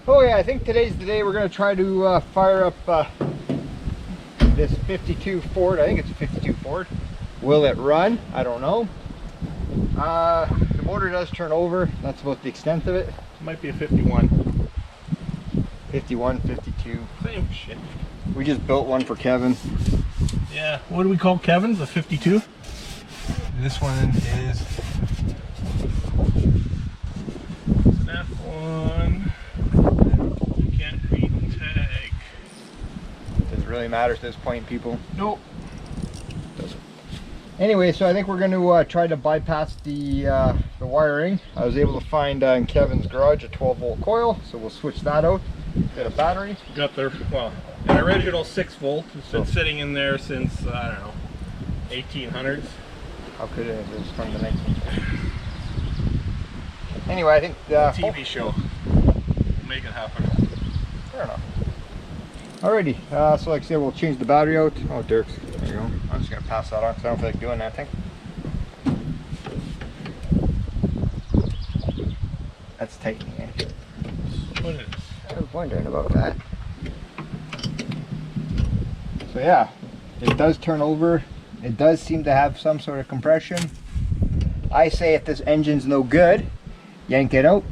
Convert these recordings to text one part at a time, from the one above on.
Oh yeah, I think today's the day we're going to try to fire up this 52 Ford. I think it's a 52 Ford. Will it run? I don't know. The motor does turn over. That's about the extent of it. It might be a 51. 51, 52. Same shit. We just built one for Kevin. Yeah. What do we call Kevin's? A 52? This one is Snap one. You can't read the tag. Does it really matter at this point, people? Nope. Doesn't. Anyway, so I think we're going to try to bypass the wiring. I was able to find in Kevin's garage a 12-volt coil, so we'll switch that out. Get a battery. Got their, well, an original 6-volt. It's been sitting in there since, I don't know, 1800s. How could it? It was from the 19th. Anyway, I think the TV show. Make it happen. Fair enough. Alrighty, so like I said, we'll change the battery out. Oh, Dirk's. There you go. I'm just going to pass that on because I don't feel like doing that thing. That's tightening it. What is? I was wondering about that. So yeah, it does turn over. It does seem to have some sort of compression. I say if this engine's no good, yank it out,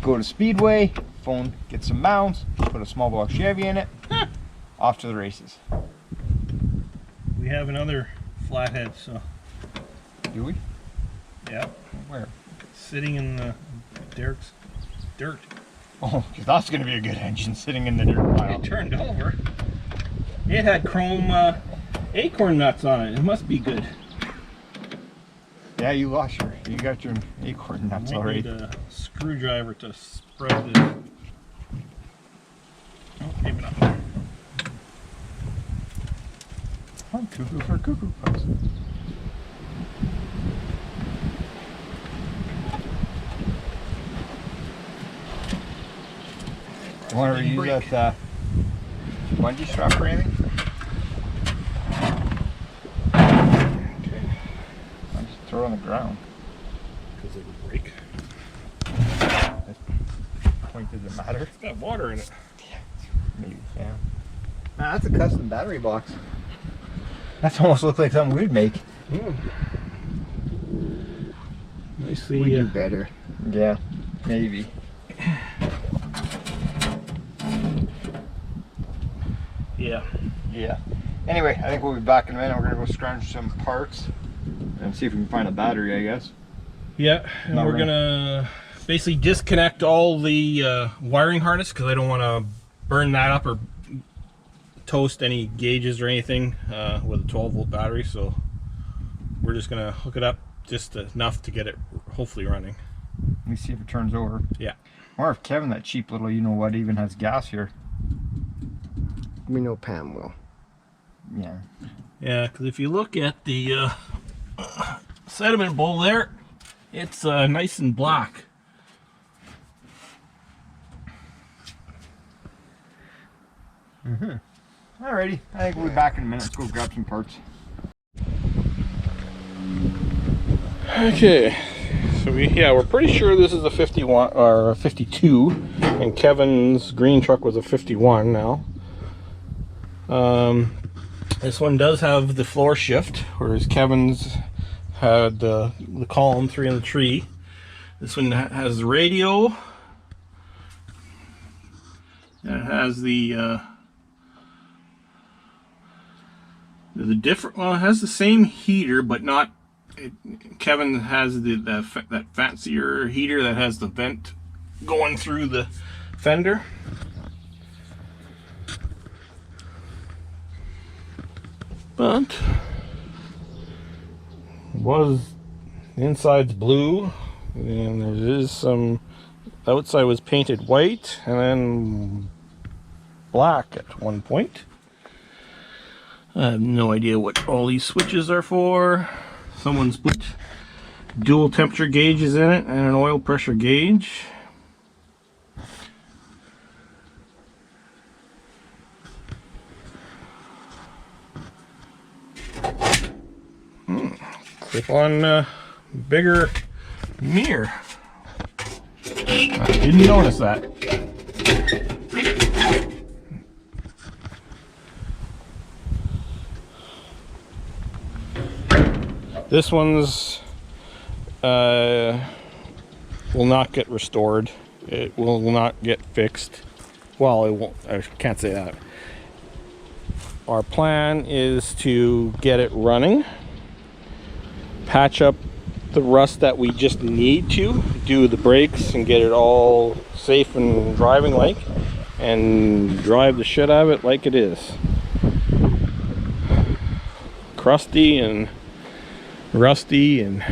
go to Speedway, phone, get some mounts, put a small block Chevy in it, off to the races. We have another Flathead, so. Do we? Yeah. Where? Sitting in the Derek's dirt. Oh, because that's going to be a good engine sitting in the dirt pile. It turned over. It had chrome acorn nuts on it. It must be good. Yeah, you got your acorn nuts Might already. need a screwdriver to spread this. Oh, maybe not. Oh, cuckoo for cuckoo puffs. You want to reuse that bungee strap or anything? Okay. I'll just throw it on the ground. Because it would break. This point doesn't matter. It's got water in it. Yeah, maybe, yeah. Nah, that's a custom battery box. That's almost looks like something we'd make. Nicely. We do better. Yeah, maybe. Yeah. Yeah. Anyway, I think we'll be back in a minute. We're gonna go scrounge some parts and see if we can find a battery, I guess. Yeah, and we're gonna basically disconnect all the wiring harness because I don't want to burn that up or toast any gauges or anything with a 12-volt battery. So we're just gonna hook it up just enough to get it hopefully running. Let me see if it turns over. Yeah. Or if Kevin, that cheap little you know what, even has gas here. We know Pam will. Yeah. Yeah, because if you look at the sediment bowl there, it's nice and black. Alrighty, I think we'll be back in a minute. Let's go grab some parts. Okay, so we're pretty sure this is a 51 or a 52, and Kevin's green truck was a 51 now. This one does have the floor shift, whereas Kevin's had the column 3 in the tree. This one has the radio. And it has the different. Well, it has the same heater, but not. Kevin has that fancier heater that has the vent going through the fender. But the inside's blue, and there is some. Outside was painted white and then black at one point. I have no idea what all these switches are for. Someone's put dual temperature gauges in it and an oil pressure gauge. Clip on bigger mirror. Didn't notice that. This one's will not get restored. It will not get fixed. Well, it won't. I can't say that. Our plan is to get it running, patch up the rust that we just need to, do the brakes and get it all safe and driving like, and drive the shit out of it like it is. Crusty and rusty and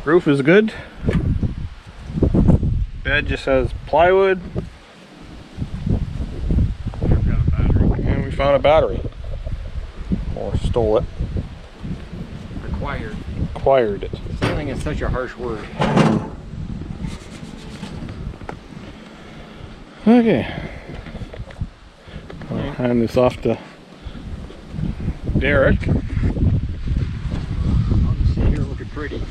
roof is good. Bed just has plywood. And we found a battery. Or stole it. Required. Acquired it. Stealing is such a harsh word. Okay. I'll hand this off to Derek. I'll just sit here looking pretty.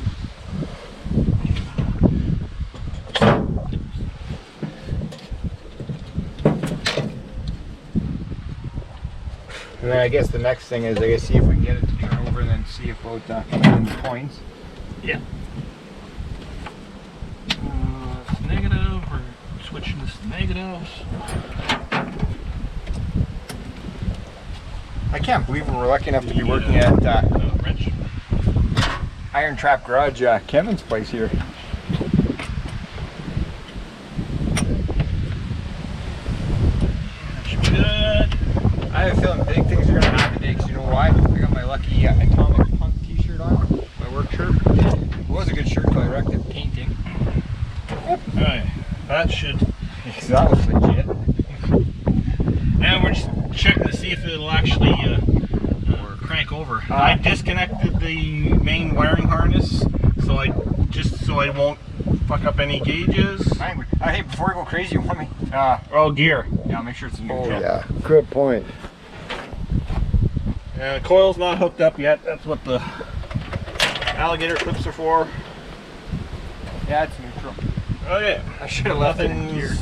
And then I guess the next thing is see if we can get it to turn over and then see about the points. Yeah. It's negative. We're switching this to negatives. I can't believe we're lucky enough to be working at Wrench. Iron Trap Garage, Kevin's place here. That should be good. I have a feeling big things are going to happen today, because you know why? I got my lucky Atomic Punk t-shirt on, my work shirt. It was a good shirt until I wrecked it painting. Yep. Alright, that should. So that was legit. And we're just checking to see if it'll actually crank over. I disconnected the main wiring harness, so I won't fuck up any gauges. Hey, before we go crazy, you want me? Oh, gear. Yeah, I'll make sure it's a new Oh gear. yeah, good point. And the coil's not hooked up yet. That's what the alligator clips are for. Yeah, it's neutral. Okay. I should have left it in gear.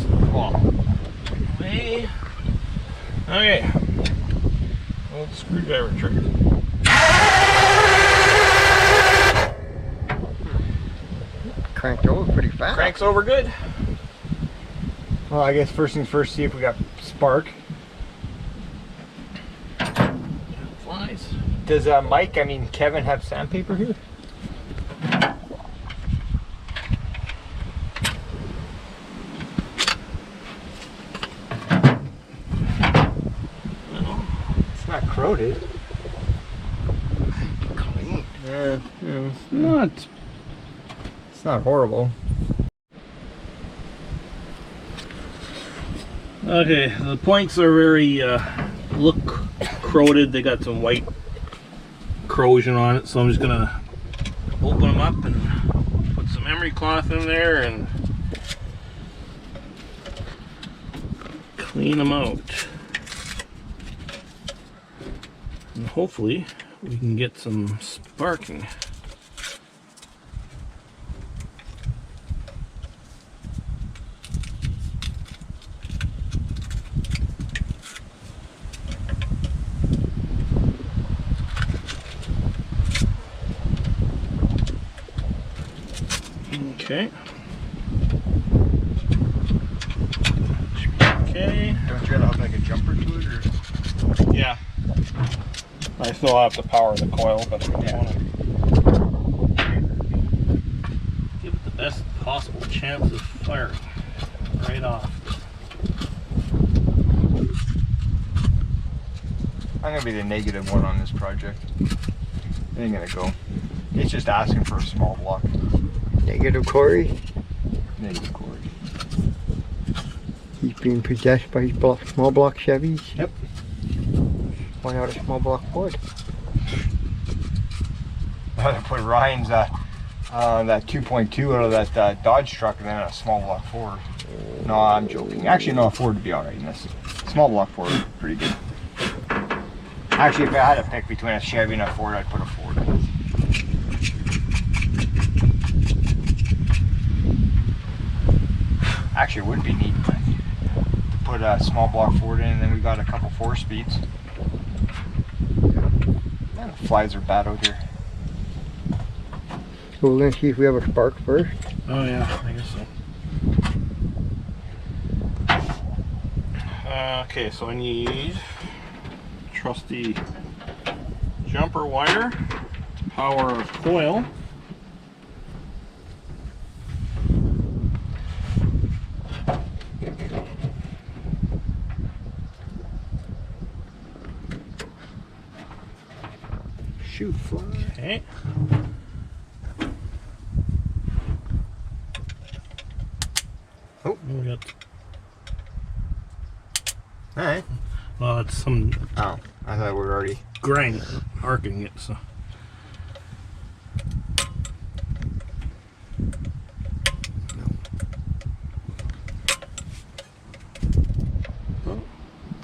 Okay. Okay. Well, screwdriver trick. Cranked over pretty fast. Cranks over good. Well, I guess first things first, see if we got spark. Flies. Does Kevin have sandpaper here? No. It's not corroded. Clean. Yeah, it's not horrible. Okay, the points are very look corroded. They got some white corrosion on it, so I'm just gonna open them up and put some emery cloth in there and clean them out. And hopefully we can get some sparking. Okay. Okay. Don't you gotta have like a jumper to it, or? Yeah. I still have to power the coil, but I don't want to give it the best possible chance of firing right off. I'm gonna be the negative one on this project. It ain't gonna go. It's just asking for a small block. Negative Corey. Negative Corey. He's being possessed by his small block Chevys. Yep. Why not a small block Ford? I had to put Ryan's that 2.2 out of that Dodge truck and then a small block Ford. No, I'm joking. Actually, no, a Ford would be alright in this. Small block Ford is pretty good. Actually, if I had to pick between a Chevy and a Ford, I'd put a Ford. Actually, it would be neat to put a small block Ford in, and then we got a couple 4-speeds. Man, the flies are bad out here. So we're gonna see if we have a spark first. Oh yeah, I guess so. Okay, so I need trusty jumper wire to power a coil. Shoot, fly. Okay. Oh. We got. Alright. Well, it's some Oh, I thought we were already. grind arcing it, so.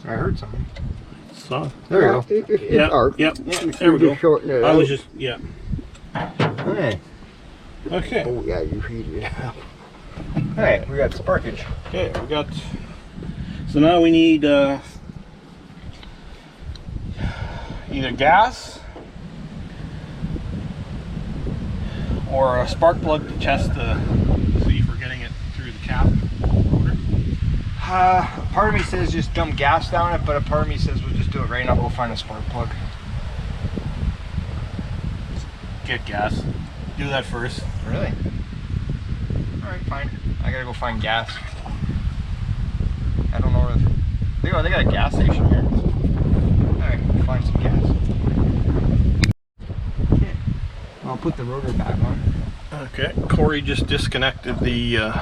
I heard something. So. There we go. It's Yep. arc. Yep. Yeah. There we go. Just shorten it I out. was just Hey. okay. Oh yeah, you heat it up. Hey, we got sparkage. Okay, we got. So now we need either gas or a spark plug to test to see if we're getting it through the cap rotor. Part of me says just dump gas down it, but a part of me says we'll just do it right now. We'll find a spark plug. Get gas. Do that first. Really? Alright, fine. I gotta go find gas. I don't know where they got a gas station here. Alright, we'll find some gas. Okay. I'll put the rotor back on. Okay, Corey just disconnected the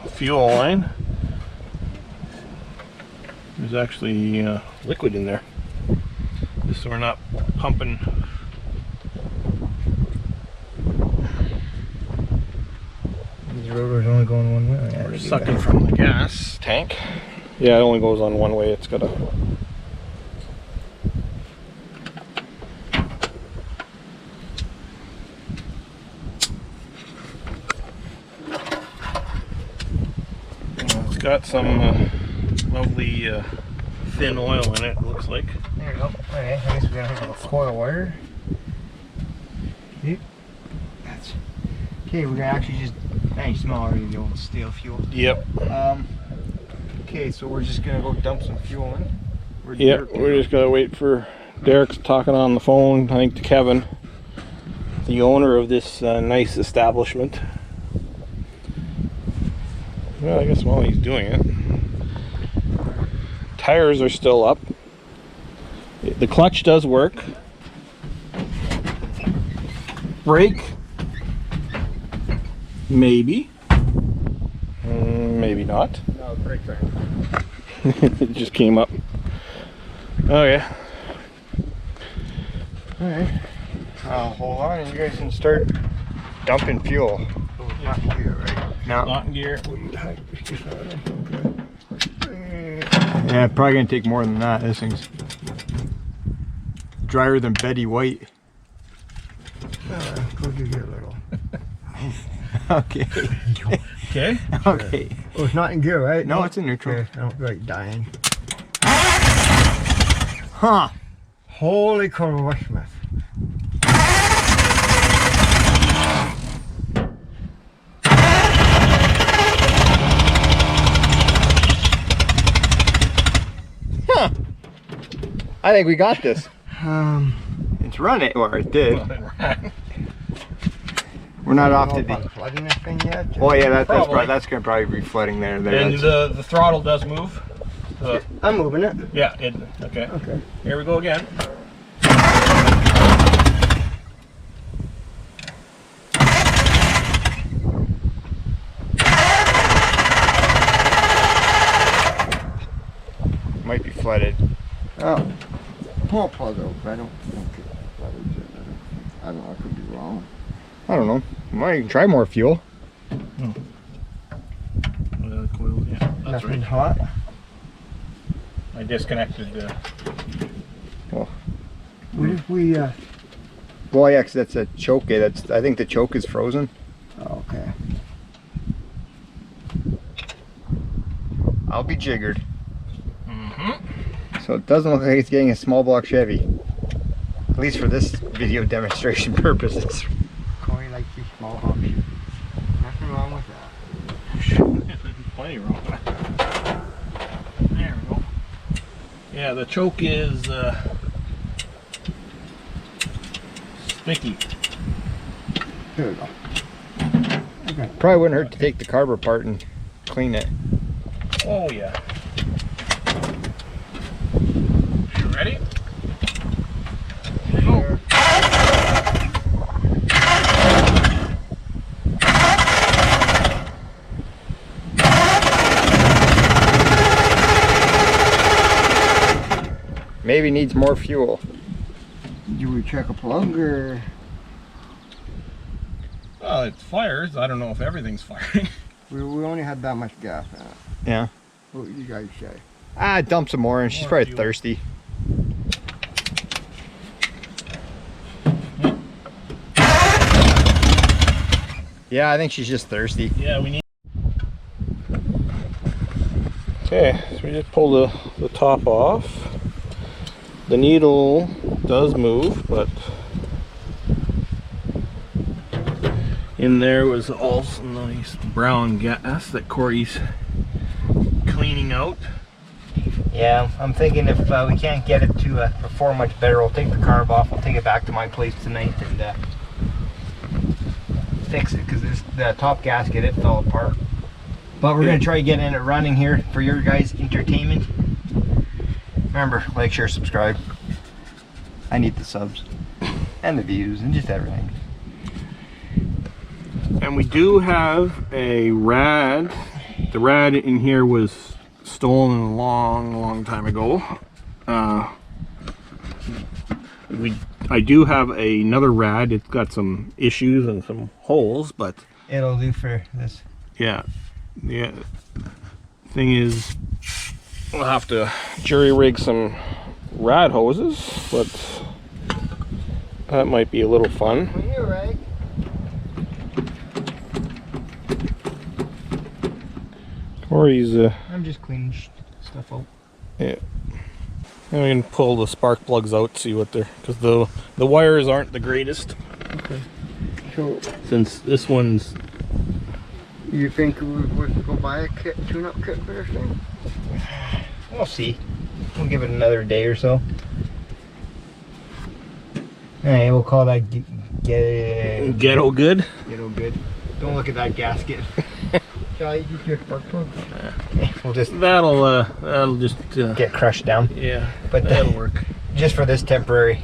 fuel line. There's actually liquid in there, just so we're not pumping. The rotor's only going one way. We're sucking from the gas tank. Yeah, it only goes on one way. It's got a. It's got some lovely thin oil in it, looks like. There we go. Okay, I guess we gotta hook up a coil wire. Yep. That's okay. We're gonna actually just. You smell already the old steel fuel. Yep. Okay, so we're just gonna go dump some fuel in. Yep. We're just gonna wait for Derek's talking on the phone. I think to Kevin, the owner of this nice establishment. Well, I guess while he's doing it, tires are still up. The clutch does work. Brake. Maybe. Maybe not. No, brake right. It just came up. Okay. Alright. Hold on, and you guys can start dumping fuel. Not here, right? No. Not in gear. Yeah, probably gonna take more than that. This thing's drier than Betty White. Go do your little. Okay. Okay. Okay. Oh, it's not in gear, right? No, it's in neutral. Okay, I don't like dying. Huh. Holy Christmas. Huh. I think we got this. It's running, or it did. We're not off to the. Flooding this thing yet? Oh yeah, that's Probably. that's gonna probably be flooding there. And That's- the throttle does move. I'm moving it. Yeah, okay. Okay. Here we go again. might be flooded. Oh. Pull plug open. I don't think it's flooded yet. I don't know, I could be wrong. I don't know. Might try more fuel. Coil, yeah, that's Nothing right. hot. I disconnected the. What if we, Well, yeah, 'cause that's a choke. I think the choke is frozen. oh, okay. I'll be jiggered. Mm-hmm. So it doesn't look like it's getting a small block Chevy. At least for this video demonstration purposes. Corey likes these small humps. Nothing wrong with that. Plenty wrong. There we go. Yeah, the choke is sticky. There we go. Okay. Probably wouldn't hurt to take the carb apart and clean it. Oh yeah. You ready? Go. Maybe needs more fuel. Do we check a plug or? Well, it fires. I don't know if everything's firing. We only had that much gas in it. Yeah. What would you guys say? Dump some more and she's More probably fuel. thirsty. Yeah, I think she's just thirsty. Yeah, we need. Okay, so we just pull the top off. The needle does move, but in there was also nice brown gas that Corey's cleaning out. Yeah, I'm thinking if we can't get it to perform much better, I'll take the carb off. I'll take it back to my place tonight and fix it, because the top gasket, it fell apart. But we're going to try getting it running here for your guys' entertainment. Remember, like, share, subscribe. I need the subs and the views and just everything. And we do have a rad. The rad in here was stolen a long time ago. I do have another rad. It's got some issues and some holes, but It'll do for this. yeah, the thing is, we'll have to jury rig some rad hoses, but that might be a little fun. Well, you're right. Corey's I'm just cleaning stuff out. yeah. And we can pull the spark plugs out, see what they're, because the wires aren't the greatest. Okay. So Since this one's, you think we could go buy a kit, tune-up kit for this thing? We'll see. We'll give it another day or so. Alright, we'll call that ghetto good. Ghetto good. Don't look at that gasket. Shall I use your spark plug? We'll just That'll just get crushed down. yeah, But that'll work. Just for this temporary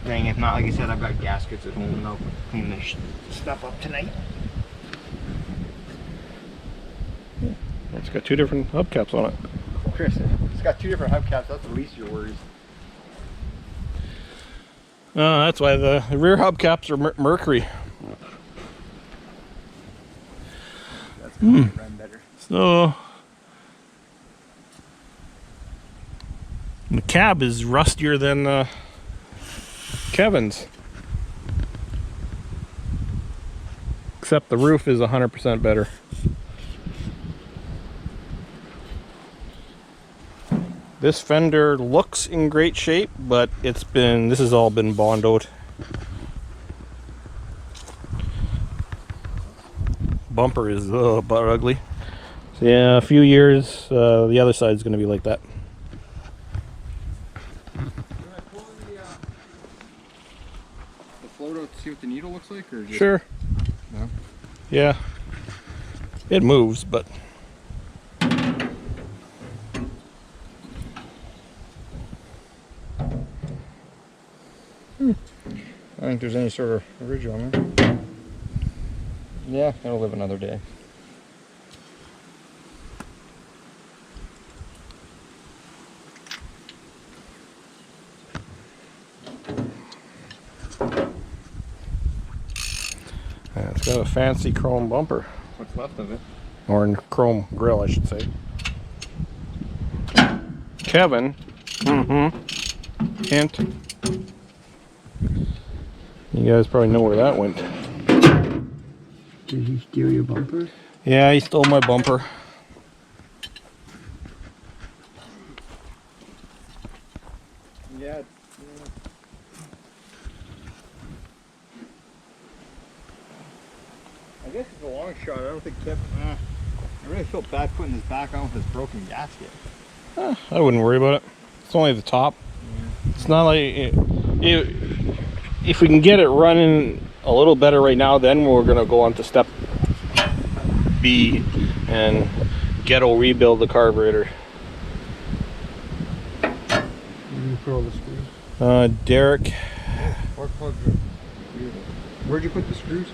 thing. If not, like I said, I've got gaskets at home and I'll clean this stuff up tonight. It's got two different hubcaps on it. Chris, it's got two different hubcaps. That's the least of your worries. That's why the rear hubcaps are Mercury. That's going to run better. So the cab is rustier than Kevin's, except the roof is 100% better. This fender looks in great shape, but this has all been bondoed. Bumper is butt ugly. So yeah, a few years, the other side is going to be like that. Can I pull the float out to see what the needle looks like, or just... Sure. No? Yeah. It moves, but I don't think there's any sort of ridge on there. Yeah, it'll live another day. it's got a fancy chrome bumper. What's left of it? Or chrome grill, I should say. Kevin. Hint. You guys probably know where that went. Did he steal your bumper? Yeah, he stole my bumper. guess it's a long shot. I don't think Kevin. I really felt bad putting this back on with this broken gasket. I wouldn't worry about it. It's only the top. Yeah. It's not like if we can get it running a little better right now, then we're gonna go on to step B and ghetto rebuild the carburetor. You put all the screws. Derek. Spark plugs are beautiful. Where'd you put the screws?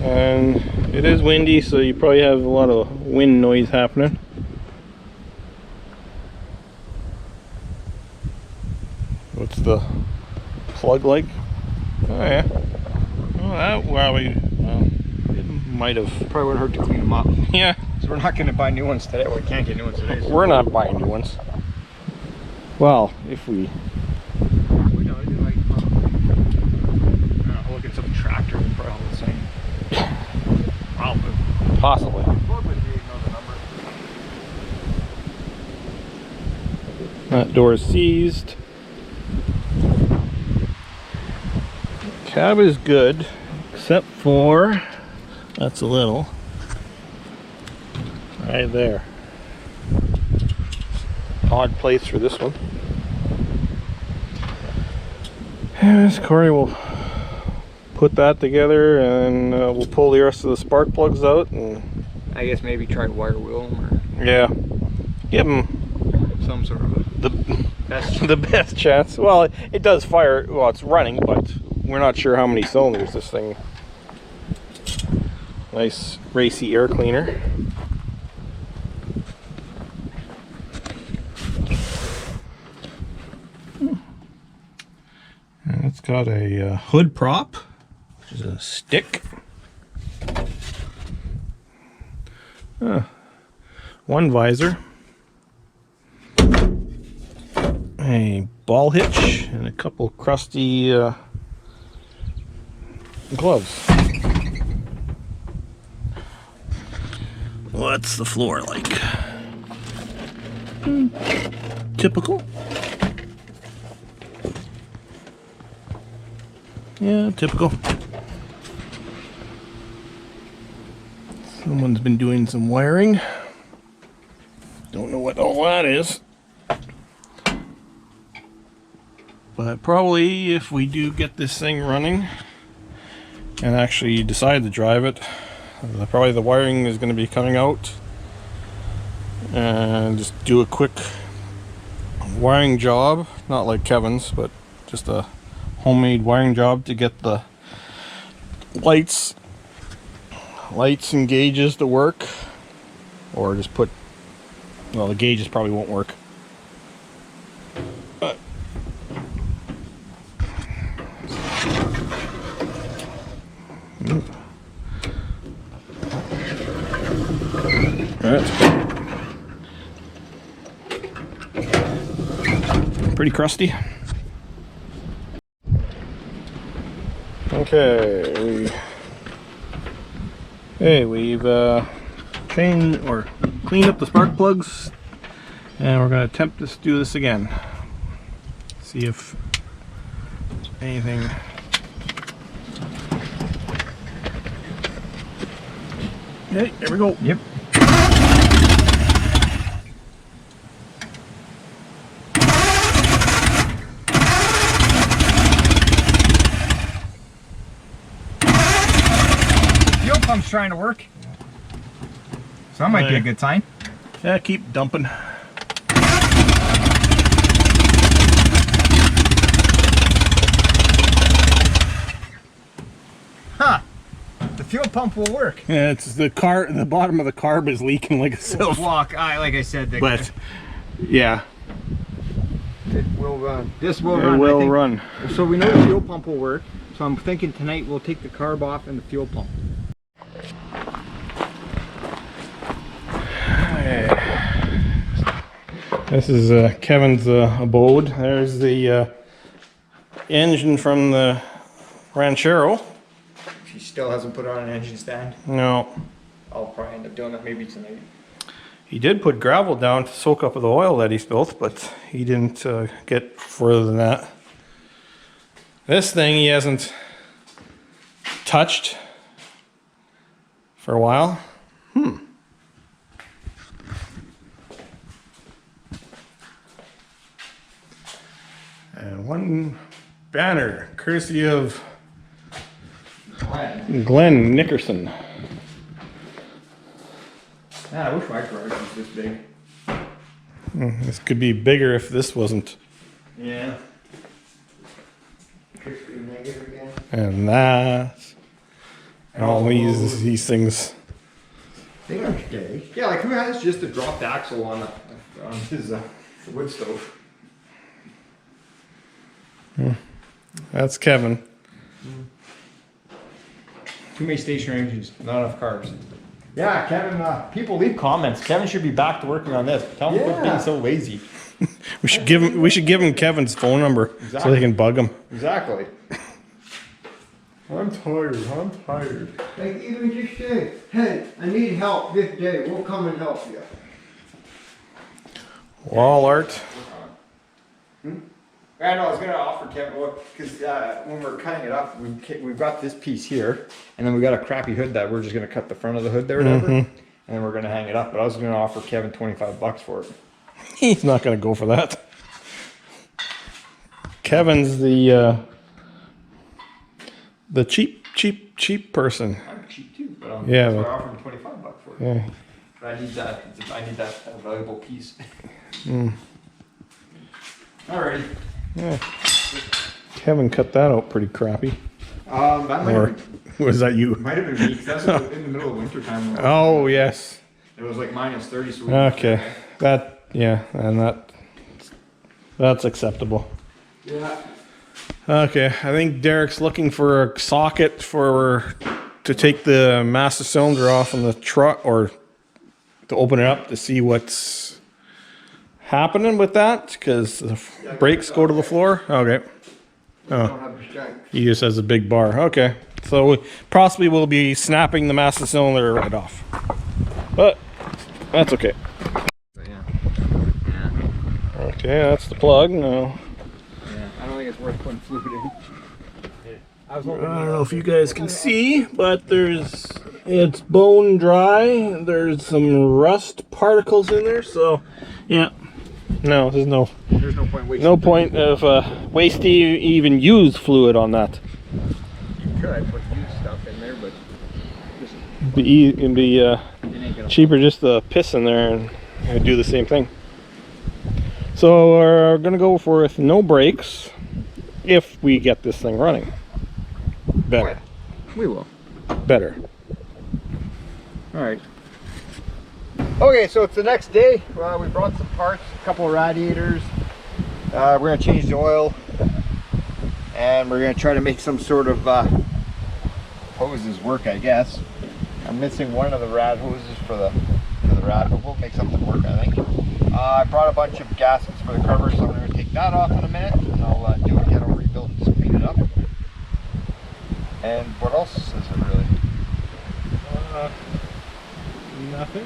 And it is windy, so you probably have a lot of wind noise happening. What's the plug like? Oh yeah. Oh, that well, it might have. Probably wouldn't hurt to clean them up. Yeah. So we're not going to buy new ones today. Well, we can't get new ones today. So We're not buying new ones. Well, if we. we know, they like, I don't know, look at some tractor. They're probably all the same. Probably. Possibly. Ford would be another number. That door is seized. Cab is good, except for that's a little right there. Odd place for this one. Yes, Corey will put that together, and we'll pull the rest of the spark plugs out, and I guess maybe try to wire wheel them yeah, give them or some sort of the best. the best chance. Well, it does fire. Well, it's running, but we're not sure how many cylinders this thing. Nice racy air cleaner. And it's got a hood prop, which is a stick. One visor. A ball hitch and a couple crusty gloves. What's the floor like? Typical. Yeah, typical. Someone's been doing some wiring. Don't know what all that is. But probably if we do get this thing running and actually decide to drive it, probably the wiring is going to be coming out, and just do a quick wiring job, not like Kevin's, but just a homemade wiring job to get the lights and gauges to work, or just put, well, the gauges probably won't work. But that's pretty crusty. Okay, we've changed or cleaned up the spark plugs, and we're going to attempt to do this again. See if anything. Okay, there we go. Yep. Fuel pump's trying to work. So that might be a good sign. Yeah, keep dumping. Huh. The fuel pump will work. Yeah, it's the bottom of the carb is leaking like a silk. Block. Like I said, But yeah, it will run. This will it run. will run. So we know the fuel pump will work. So I'm thinking tonight we'll take the carb off and the fuel pump. This is Kevin's abode. There's the engine from the Ranchero. She still hasn't put on an engine stand. No. I'll probably end up doing that maybe tonight. He did put gravel down to soak up the oil that he spilled, but he didn't get further than that. This thing he hasn't touched for a while. And one banner, courtesy of Glenn Nickerson. Man, I wish my garage was this big. This could be bigger if this wasn't. Yeah. Negative again. And that. And all these things. They don't stay. Yeah, like who has just a dropped axle on his wood stove? That's Kevin. Too many stationary engines, not enough carbs. Yeah, Kevin, people leave comments. Kevin should be back to working on this. Tell him quit being so lazy. We should give him Kevin's phone number so they can bug him. Exactly. I'm tired. Like even just say, hey, I need help this day. We'll come and help you. Wall art. I know, I was going to offer Kevin, because when we're cutting it up, we've got this piece here, and then we got a crappy hood that we're just going to cut the front of the hood there, whatever, and then we're going to hang it up. But I was going to offer Kevin $25 for it. He's not going to go for that. Kevin's the cheap person. I'm cheap too, but Yeah, that's but- why I offered him $25 for it. Yeah. But I need that valuable piece. Alrighty. Yeah. Kevin cut that out pretty crappy. That might Or have been, was that you? might have been me, 'cause that was in the middle of winter time. Oh yes. It was like -30, so we Okay. That and that's acceptable. Yeah. Okay, I think Derek's looking for a socket to take the master cylinder off on the truck, or to open it up to see what's happening with that, because the brakes go to the floor. Okay. Don't have the strength. He just has a big bar. Okay. So we possibly will be snapping the master cylinder right off. But that's okay. Okay, that's the plug. No. Yeah, I don't think it's worth putting fluid in. I don't know if you guys can see, but it's bone dry. There's some rust particles in there, so yeah. No, there's no point wasting. no point of wasting even use fluid on that. You could put used stuff in there, but just It'd be it ain't gonna. cheaper just to piss in there and do the same thing. So we're gonna go for no brakes if we get this thing running. Better. We will. Better. All right. Okay, so it's the next day. We brought some parts, a couple of radiators. We're gonna change the oil, and we're gonna try to make some sort of hoses work, I guess. I'm missing one of the rad hoses for the rad, but we'll make something work, I think. I brought a bunch of gaskets for the carburetor, so I'm gonna take that off in a minute, and I'll do a ghetto rebuild and just clean it up. And what else is it really? Nothing.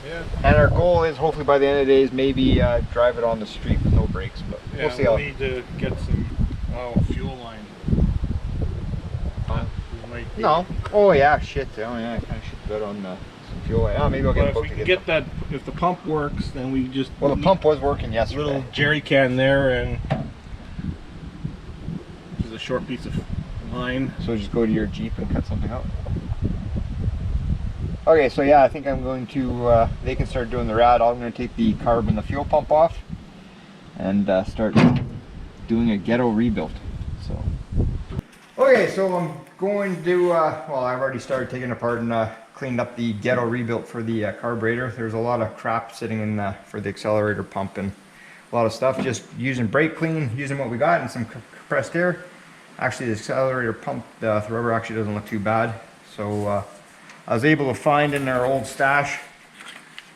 Yeah. And our goal is hopefully by the end of the day is maybe drive it on the street with no brakes, but we'll see how. We need to get some fuel line. No. Oh yeah, shit. Oh yeah, I kind of should go on some fuel. Oh, maybe I'll get a If boat we to can get get that, if the pump works, then we just Well, the need pump was working a yesterday. little jerry can there, and just a short piece of line. So just go to your Jeep and cut something out. Okay, so yeah, I think I'm going to, they can start doing the rad. I'm going to take the carb and the fuel pump off and start doing a ghetto rebuild. So. Okay, so I'm going to, well, I've already started taking apart and cleaned up the ghetto rebuild for the carburetor. There's a lot of crap sitting in for the accelerator pump and a lot of stuff. Just using brake clean, using what we got and some compressed air. Actually, the accelerator pump, the rubber actually doesn't look too bad. So I was able to find in our old stash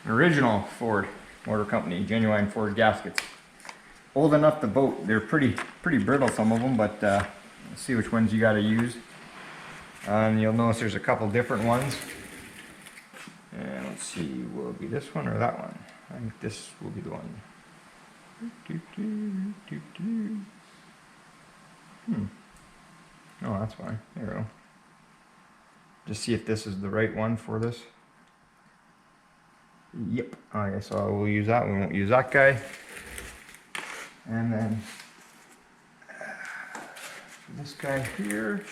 an original Ford Motor Company, genuine Ford gaskets. Old enough to boat. They're pretty brittle, some of them, but let's see which ones you got to use. And you'll notice there's a couple different ones. And let's see, will it be this one or that one? I think this will be the one. Oh, that's fine. There we go. Just see if this is the right one for this. Yep. Okay, so we'll use that. We won't use that guy. And then this guy here.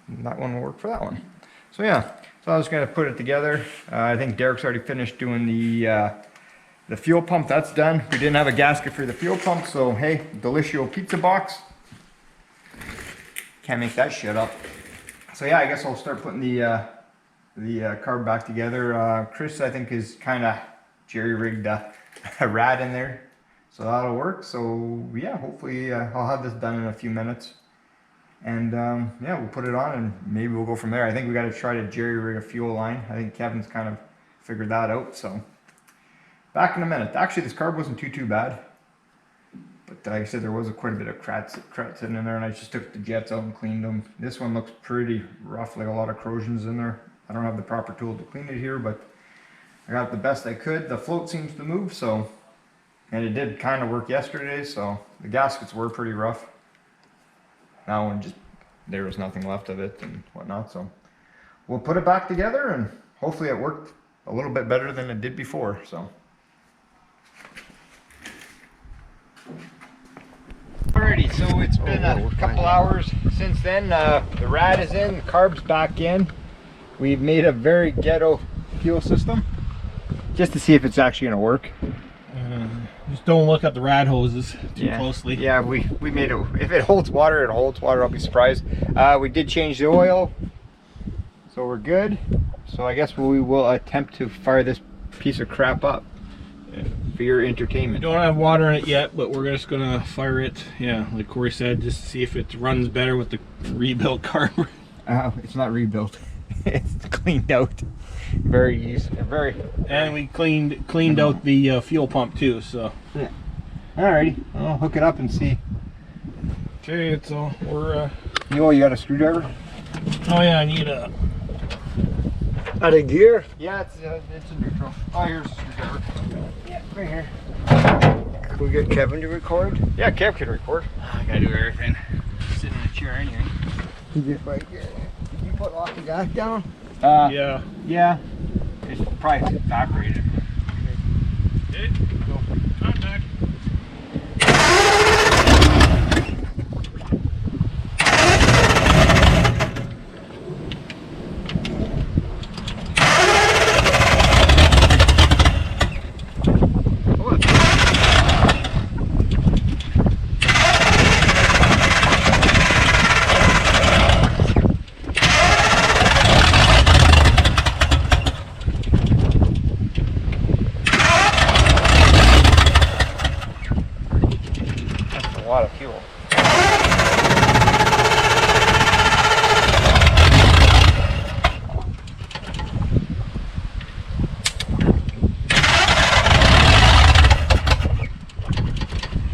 And that one will work for that one. So yeah, so I was gonna put it together. I think Derek's already finished doing the fuel pump. That's done. We didn't have a gasket for the fuel pump, so hey, Delicious pizza box. Can't make that shit up. So yeah, I guess I'll start putting the carb back together. Chris, I think, is kind of jerry-rigged a rad in there, so that'll work. So yeah, hopefully I'll have this done in a few minutes. And yeah, we'll put it on and maybe we'll go from there. I think we got to try to jerry-rig a fuel line. I think Kevin's kind of figured that out. So back in a minute. Actually, this carb wasn't too bad. But like I said, there was quite a bit of crats sitting in there, and I just took the jets out and cleaned them. This one looks pretty rough, like a lot of corrosions in there. I don't have the proper tool to clean it here, but I got the best I could. The float seems to move, so, and it did kind of work yesterday, so the gaskets were pretty rough. That one just, there was nothing left of it and whatnot, so we'll put it back together and hopefully it worked a little bit better than it did before, so. Alrighty, so it's been a couple hours since then. The rad is in, the carb's back in. We've made a very ghetto fuel system just to see if it's actually going to work. Just don't look at the rad hoses too closely. Yeah, we made it. If it holds water, it holds water. I'll be surprised. We did change the oil, so we're good. So I guess we will attempt to fire this piece of crap up for your entertainment. We don't have water in it yet, but we're just gonna fire it. Yeah, like Corey said, just to see if it runs better with the rebuilt carburetor. It's not rebuilt. It's cleaned out. Very useful. Very. And we cleaned out the fuel pump too. So. Yeah. Alrighty, I'll hook it up and see. Okay, it's all we're. You got a screwdriver? Oh yeah, I need a. Out of gear? Yeah, it's a neutral. Oh, here's a screwdriver. Yeah, right here. Can we get Kevin to record? Yeah, Kev can record. I gotta do everything. Sit in a chair anyway. You get right here. Did you put lock the gas down? Yeah. Yeah. It's probably evaporated. Okay, go. Contact. A lot of fuel.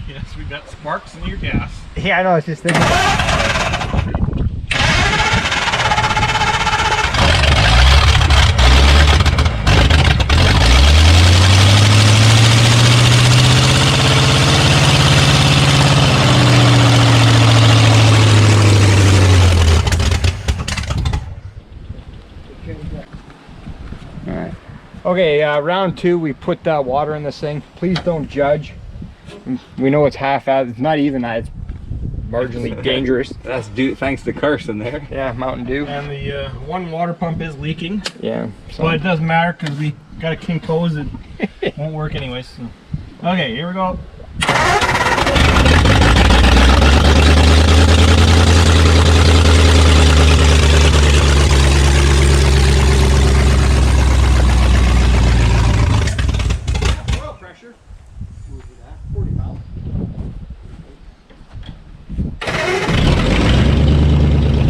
Yes, we got sparks in your gas. Yeah, I know, I was just thinking. Alright. Okay, round two, we put water in this thing. Please don't judge. We know it's half at, it's not even that, it's marginally dangerous. That's due thanks to Carson there. Yeah, Mountain Dew. And the one water pump is leaking. Yeah. So. But it doesn't matter because we got a kink hose. It won't work anyways. So. Okay, here we go. Oil pressure. 40 pounds.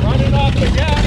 Running off the gas.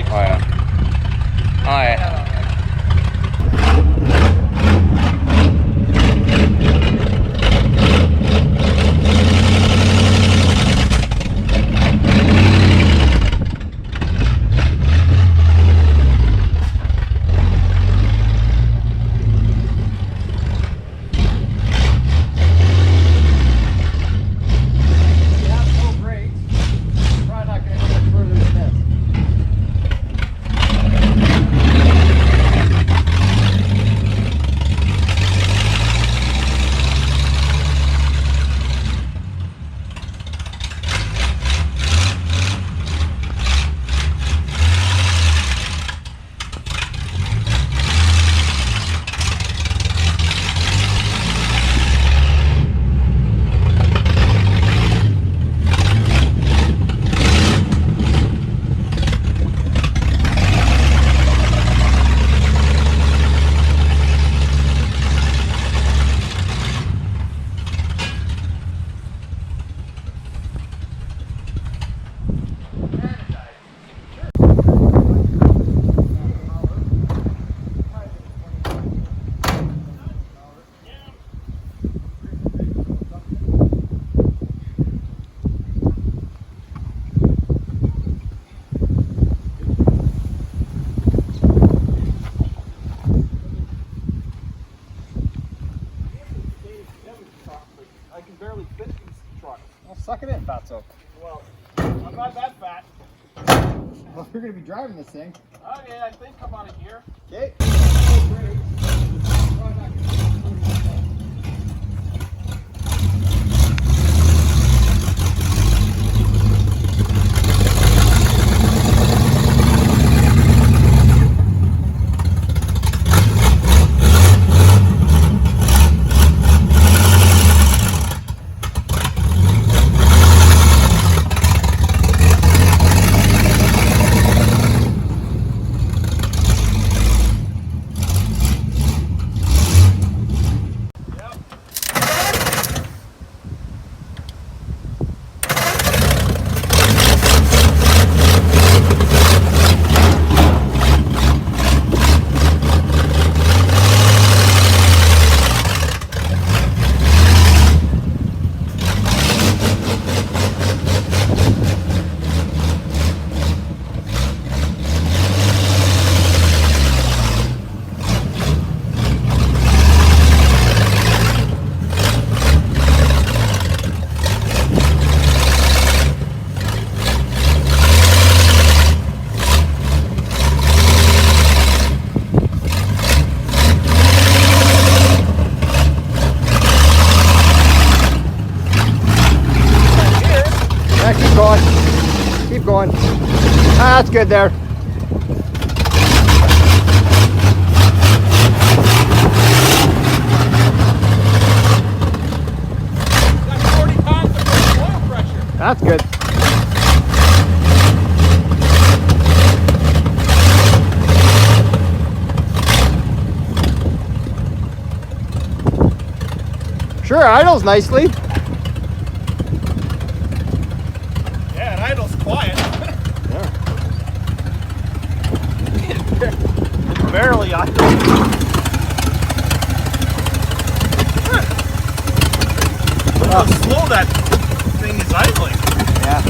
brakes. Oh yeah. Oh yeah. I can barely fit these trucks. Well, suck it in, fatso. Well, I'm not that fat. Well, if you're gonna be driving this thing. Okay, I think I'm out of here. Okay. Keep going. Ah, that's good there. Got 40 pounds of oil pressure. That's good. Sure, idles nicely. Yeah, and idle's quiet. Barely idle. Look how slow that thing is idling. Yeah.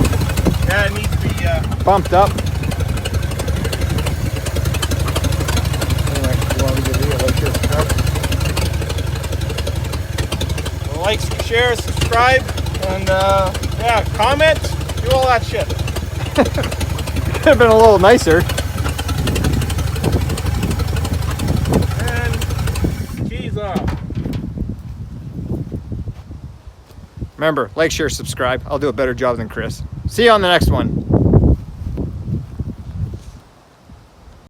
Yeah, it needs to be Bumped up. Anyway, you want me to do it like this? like, share, subscribe, and yeah, comment, do all that shit. Could have been a little nicer. And keys off. Remember, like, share, subscribe. I'll do a better job than Chris. See you on the next one.